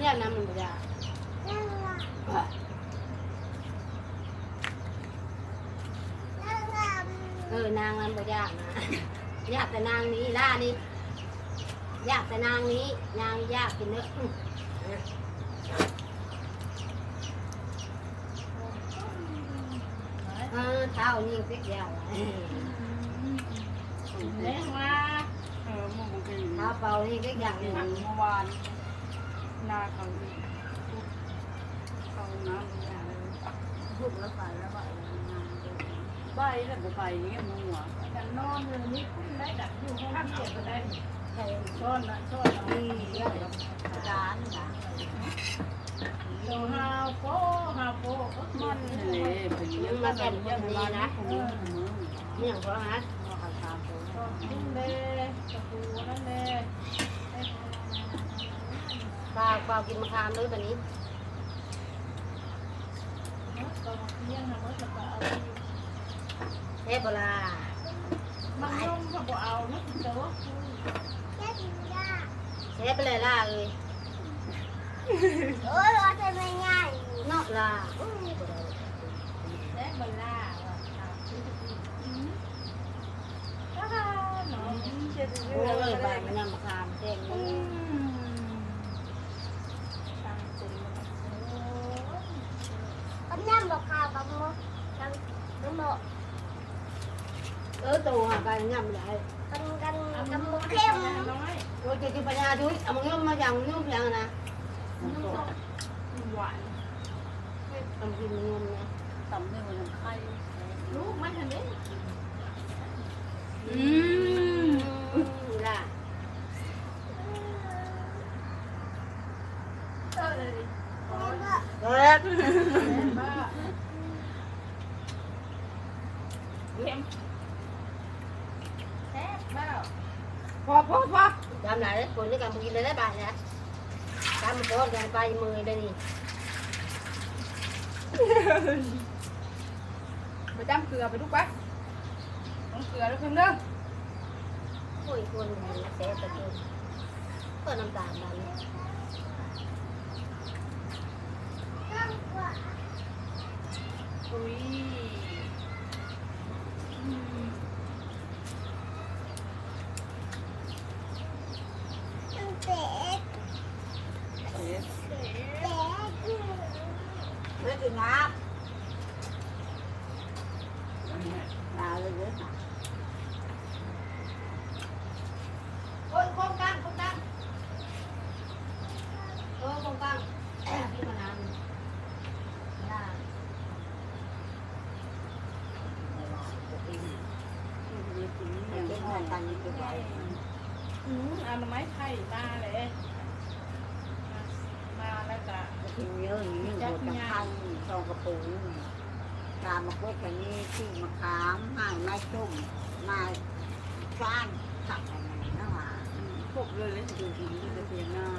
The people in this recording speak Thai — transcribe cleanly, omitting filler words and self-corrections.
เนี่ยน้ำมันบ่ยากนางมันบ่ยากนะยากแต่นางนี้ล่านี่ยากแต่นางนี้นางยากกินเนื้อเท้านี่เปียกยาวเลี้ยงมามึงบุกิน เท้าเปล่านี่เปียกยาว เมื่อวานนาเขาน้ำพูดแล้วไปแล้วใบแล้วไปนี่มึงหัวกันนอนเลยนี่คุณได้ดักอยู่ห้องเก็บก็ได้ช้อนนะช้อนนี่ร้านนะฮาโฟมันเลยเป็นยังมาเป็นยังดีนะนี่อย่างเพราะฮะนั่นเลยตะปูนั่นเลย ปลากินมะขามเลยแบบนี้เทปลามันลงกับบ่เอาไม่กินเด้อเทปเลยล่าเลยเราจะไม่ง่าย นอกล่าแล้บลาโอ้ยใบมันน้ำมะขามแดงนี่ก็นั่งบอกข่าวกับมือกับมือตัวหาไปย่ำใหญ่กับมือเข้มโอ้ยจะปัญญาดุยเอามึงย่อมมาอย่างย่อมอย่างนะหวานทำกินมึงย่อมนะ ตำเนี่ยมันไข่ลูกมันเห็นไหมล่ะพอจำไหนคนนี้กันกินเลยได้บ่ายนะจำมันโดนกันไปมือเลยนี่ไปจ้ำเกลือไปลูกปั๊บต้องเกลือแล้วคุณเด้อคุยคนเสียตะกี้ก็น้ำตาลมันอุ้ยไม่กินน้ำเลยเยอะโอ้ยโค้งกลางพี่มานานเอาไม้ไผ่มาเลยมาแล้วก็ กินเยอะอย่างนี้หมดกับข้าวซองกระปุกตามมาพวกแบบนี้ที่มะขามห่างไม้ส้มไม้ฟางผักอะไรนั่นหว่า พวกเลยเลยดูดีจะเปลี่ยนหน้า